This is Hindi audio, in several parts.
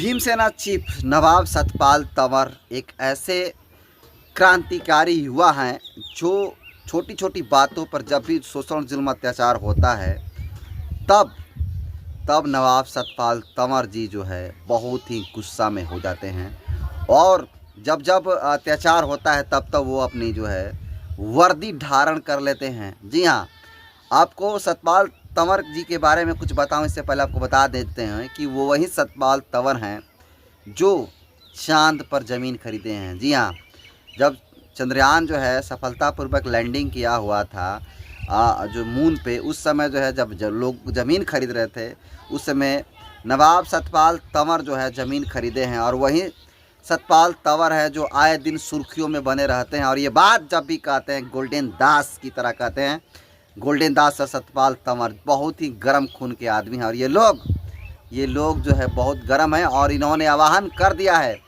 भीमसेना चीफ नवाब सतपाल तंवर एक ऐसे क्रांतिकारी युवा हैं जो छोटी छोटी बातों पर जब भी शोषण जुल्म अत्याचार होता है तब तब नवाब सतपाल तंवर जी जो है बहुत ही गुस्सा में हो जाते हैं। और जब जब अत्याचार होता है तब तब वो अपनी जो है वर्दी धारण कर लेते हैं। जी हाँ, आपको सतपाल तंवर जी के बारे में कुछ बताऊं इससे पहले आपको बता देते हैं कि वो वही सतपाल तंवर हैं जो चांद पर ज़मीन खरीदे हैं। जी हाँ, जब चंद्रयान जो है सफलतापूर्वक लैंडिंग किया हुआ था जो मून पे, उस समय जो है जब लोग ज़मीन खरीद रहे थे उस समय नवाब सतपाल तंवर जो है ज़मीन खरीदे हैं। और वही सतपाल तंवर है जो आए दिन सुर्खियों में बने रहते हैं। और ये बात जब भी कहते हैं गोल्डन दास की तरह कहते हैं। गोल्डन दास और सतपाल तंवर बहुत ही गर्म खून के आदमी हैं। और ये लोग जो है बहुत गर्म हैं और इन्होंने आह्वान कर दिया है।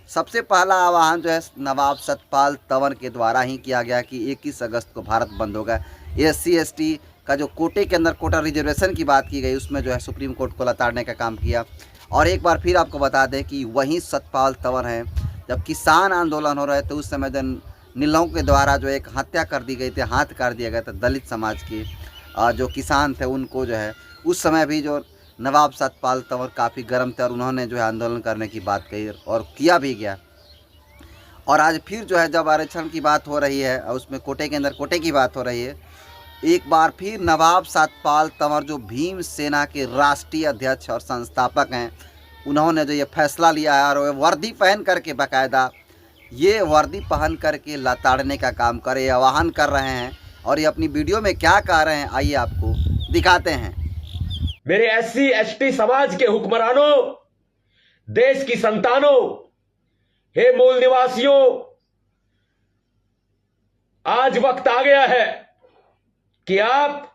सबसे पहला आह्वान जो है नवाब सतपाल तंवर के द्वारा ही किया गया कि 21 अगस्त को भारत बंद होगा। SC ST का जो कोटे के अंदर कोटा रिजर्वेशन की बात की गई उसमें जो है सुप्रीम कोर्ट को लताड़ने का काम किया। और एक बार फिर आपको बता दें कि वही सतपाल तंवर हैं जब किसान आंदोलन हो रहे थे उस समय जन नीलों के द्वारा जो एक हत्या कर दी गई थी, हाथ काट दिया गया था दलित समाज के जो किसान थे उनको जो है उस समय भी जो नवाब सतपाल तंवर काफ़ी गर्म थे और उन्होंने जो है आंदोलन करने की बात कही और किया भी गया। और आज फिर जो है जब आरक्षण की बात हो रही है और उसमें कोटे के अंदर कोटे की बात हो रही है, एक बार फिर नवाब सतपाल तंवर जो भीम सेना के राष्ट्रीय अध्यक्ष और संस्थापक हैं उन्होंने जो ये फैसला लिया है और वर्दी पहन करके बाकायदा ये वर्दी पहन करके लताड़ने का काम करे आह्वान कर रहे हैं। और ये अपनी वीडियो में क्या कह रहे हैं आइए आपको दिखाते हैं। मेरे SC ST समाज के हुक्मरानों, देश की संतानों, हे मूल निवासियों, आज वक्त आ गया है कि आप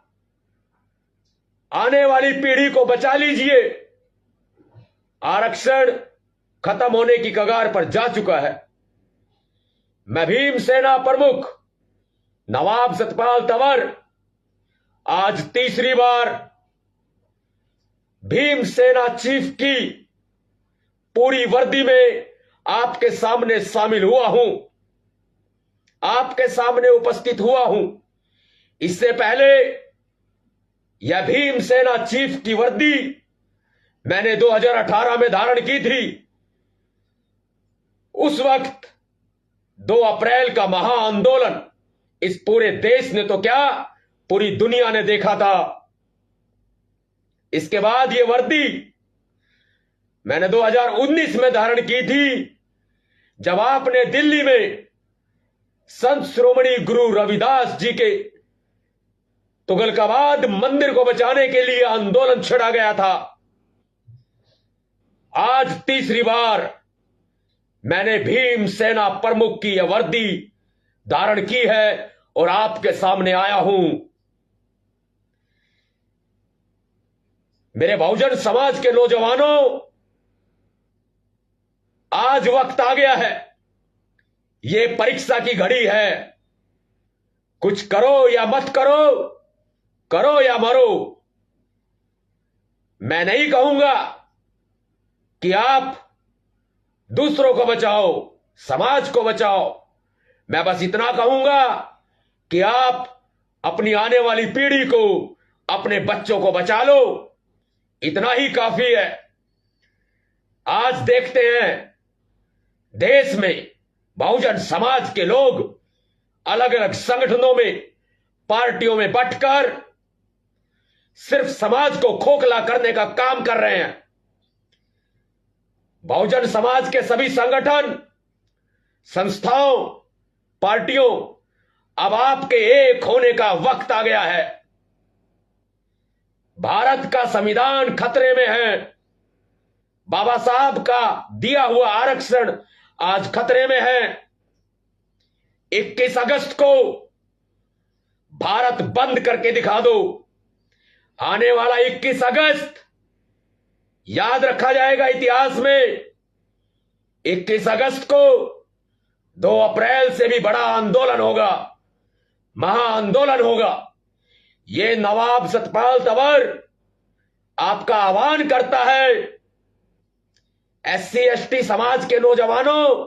आने वाली पीढ़ी को बचा लीजिए। आरक्षण खत्म होने की कगार पर जा चुका है। मैं भीम सेना प्रमुख नवाब सतपाल तंवर आज तीसरी बार भीम सेना चीफ की पूरी वर्दी में आपके सामने शामिल हुआ हूं, आपके सामने उपस्थित हुआ हूं। इससे पहले यह भीम सेना चीफ की वर्दी मैंने 2018 में धारण की थी। उस वक्त 2 अप्रैल का महाआंदोलन इस पूरे देश ने तो क्या पूरी दुनिया ने देखा था। इसके बाद ये वर्दी मैंने 2019 में धारण की थी जब आपने दिल्ली में संत श्रोमणी गुरु रविदास जी के तुगलकाबाद मंदिर को बचाने के लिए आंदोलन छेड़ा गया था। आज तीसरी बार मैंने भीम सेना प्रमुख की यह वर्दी धारण की है और आपके सामने आया हूं। मेरे बहुजन समाज के नौजवानों, आज वक्त आ गया है। ये परीक्षा की घड़ी है। कुछ करो या मत करो, करो या मरो। मैं नहीं कहूंगा कि आप दूसरों को बचाओ, समाज को बचाओ। मैं बस इतना कहूंगा कि आप अपनी आने वाली पीढ़ी को, अपने बच्चों को बचा लो। इतना ही काफी है। आज देखते हैं देश में बहुजन समाज के लोग अलग अलग संगठनों में, पार्टियों में बंटकर सिर्फ समाज को खोखला करने का काम कर रहे हैं। बहुजन समाज के सभी संगठन, संस्थाओं, पार्टियों, अब आपके एक होने का वक्त आ गया है। भारत का संविधान खतरे में है। बाबा साहब का दिया हुआ आरक्षण आज खतरे में है। 21 अगस्त को भारत बंद करके दिखा दो। आने वाला 21 अगस्त याद रखा जाएगा इतिहास में। 21 अगस्त को 2 अप्रैल से भी बड़ा आंदोलन होगा, महाआंदोलन होगा। ये नवाब सतपाल तंवर आपका आह्वान करता है, SC ST समाज के नौजवानों,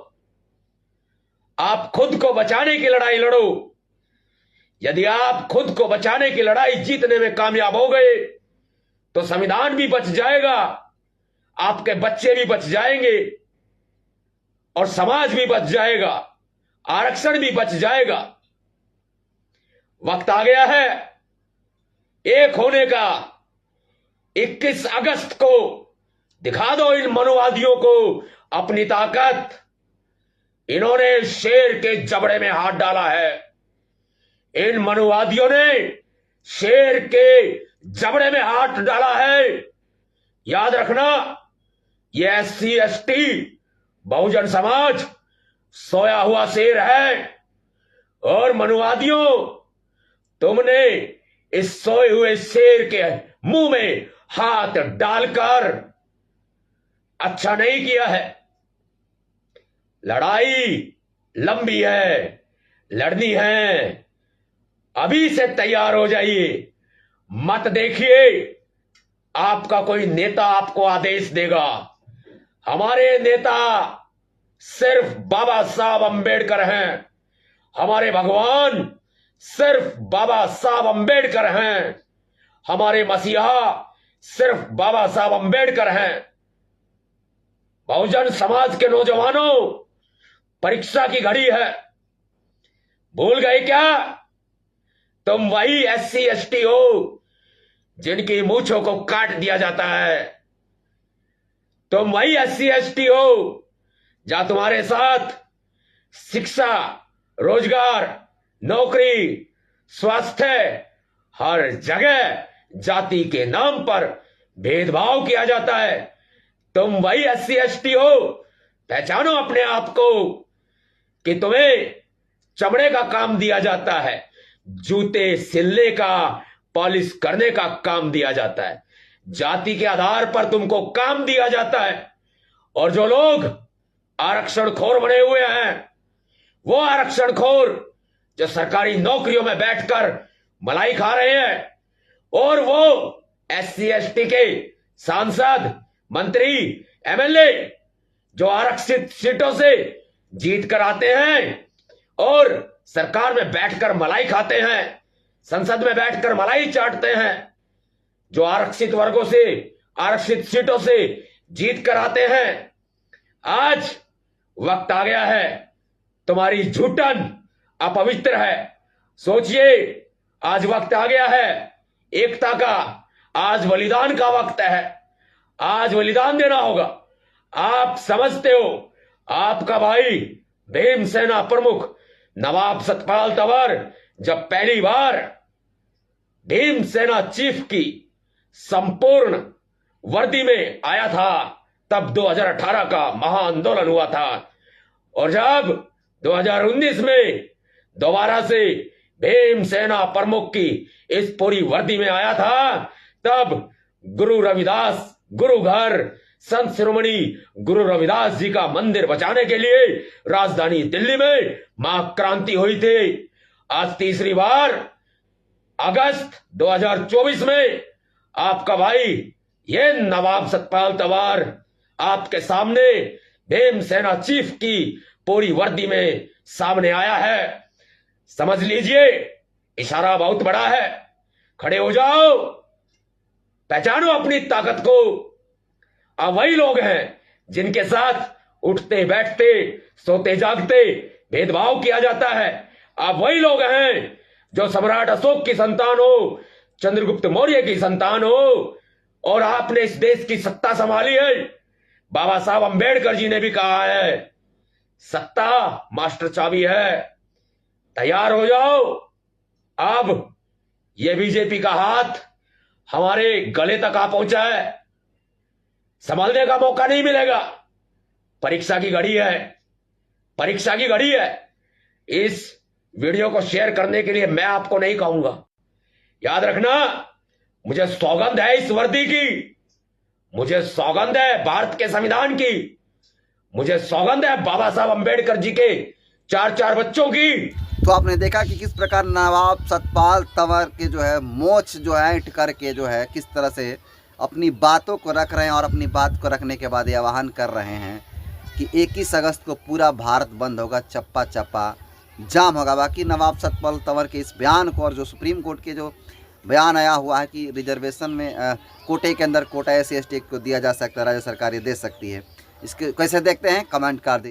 आप खुद को बचाने की लड़ाई लड़ो। यदि आप खुद को बचाने की लड़ाई जीतने में कामयाब हो गए तो संविधान भी बच जाएगा, आपके बच्चे भी बच जाएंगे और समाज भी बच जाएगा, आरक्षण भी बच जाएगा। वक्त आ गया है एक होने का। 21 अगस्त को दिखा दो इन मनुवादियों को अपनी ताकत। इन्होंने शेर के जबड़े में हाथ डाला है। इन मनुवादियों ने शेर के जबड़े में हाथ डाला है। याद रखना, ये SC ST बहुजन समाज सोया हुआ शेर है। और मनुवादियों, तुमने इस सोए हुए शेर के मुंह में हाथ डालकर अच्छा नहीं किया है। लड़ाई लंबी है, लड़नी है। अभी से तैयार हो जाइए। मत देखिए आपका कोई नेता आपको आदेश देगा। हमारे नेता सिर्फ बाबा साहब अंबेडकर हैं। हमारे भगवान सिर्फ बाबा साहब अंबेडकर हैं। हमारे मसीहा सिर्फ बाबा साहब अंबेडकर हैं। बहुजन समाज के नौजवानों, परीक्षा की घड़ी है। भूल गए क्या? तुम वही SC ST हो जिनकी मूंछों को काट दिया जाता है। तुम वही SC ST हो जहां तुम्हारे साथ शिक्षा, रोजगार, नौकरी, स्वास्थ्य, हर जगह जाति के नाम पर भेदभाव किया जाता है। तुम वही SC ST हो। पहचानो अपने आप को कि तुम्हें चमड़े का काम दिया जाता है, जूते सिलने का, पॉलिश करने का काम दिया जाता है। जाति के आधार पर तुमको काम दिया जाता है। और जो लोग आरक्षण खोर बने हुए हैं, वो आरक्षण खोर जो सरकारी नौकरियों में बैठकर मलाई खा रहे हैं, और वो SC ST के सांसद, मंत्री, MLA जो आरक्षित सीटों से जीत कर आते हैं और सरकार में बैठकर मलाई खाते हैं, संसद में बैठकर मलाई चाटते हैं, जो आरक्षित वर्गों से, आरक्षित सीटों से जीत कर आते हैं। आज वक्त आ गया है। तुम्हारी झूठन अपवित्र है। सोचिए, आज वक्त आ गया है एकता का। आज बलिदान का वक्त है। आज बलिदान देना होगा। आप समझते हो, आपका भाई भीमसेना प्रमुख नवाब सतपाल तंवर जब पहली बार भीमसेना चीफ की संपूर्ण वर्दी में आया था, तब 2018 का महाआंदोलन हुआ था। और जब 2019 में दोबारा से भीमसेना प्रमुख की इस पूरी वर्दी में आया था, तब गुरु रविदास, गुरु घर, संत शिरोमणि गुरु रविदास जी का मंदिर बचाने के लिए राजधानी दिल्ली में महाक्रांति हुई थी। आज तीसरी बार अगस्त 2024 में आपका भाई ये नवाब सतपाल तंवर आपके सामने भीमसेना चीफ की पूरी वर्दी में सामने आया है। समझ लीजिए, इशारा बहुत बड़ा है। खड़े हो जाओ, पहचानो अपनी ताकत को। अब वही लोग हैं जिनके साथ उठते बैठते, सोते जागते भेदभाव किया जाता है। अब वही लोग हैं जो सम्राट अशोक की संतान हो, चंद्रगुप्त मौर्य की संतान हो, और आपने इस देश की सत्ता संभाली है। बाबा साहब अंबेडकर जी ने भी कहा है, सत्ता मास्टर चाबी है। तैयार हो जाओ। अब ये बीजेपी का हाथ हमारे गले तक आ पहुंचा है। संभालने का मौका नहीं मिलेगा। परीक्षा की घड़ी है, परीक्षा की घड़ी है। इस वीडियो को शेयर करने के लिए मैं आपको नहीं कहूंगा। याद रखना, मुझे सौगंध है इस वर्दी की, मुझे सौगंध है भारत के संविधान की, मुझे सौगंध है बाबा साहब अंबेडकर जी के 4 बच्चों की। तो आपने देखा कि किस प्रकार नवाब सतपाल तंवर के जो है मोच जो है इट करके जो है किस तरह से अपनी बातों को रख रहे हैं और अपनी बात को रखने के बाद ये आह्वान कर रहे हैं कि 21 अगस्त को पूरा भारत बंद होगा, चप्पा चप्पा जाम होगा। बाकी नवाब सतपाल तंवर के इस बयान को और जो सुप्रीम कोर्ट के जो बयान आया हुआ है कि रिजर्वेशन में कोटे के अंदर कोटा SC ST को दिया जा सकता है, राज्य सरकार ये दे सकती है, इसके कैसे देखते हैं कमेंट कर दी।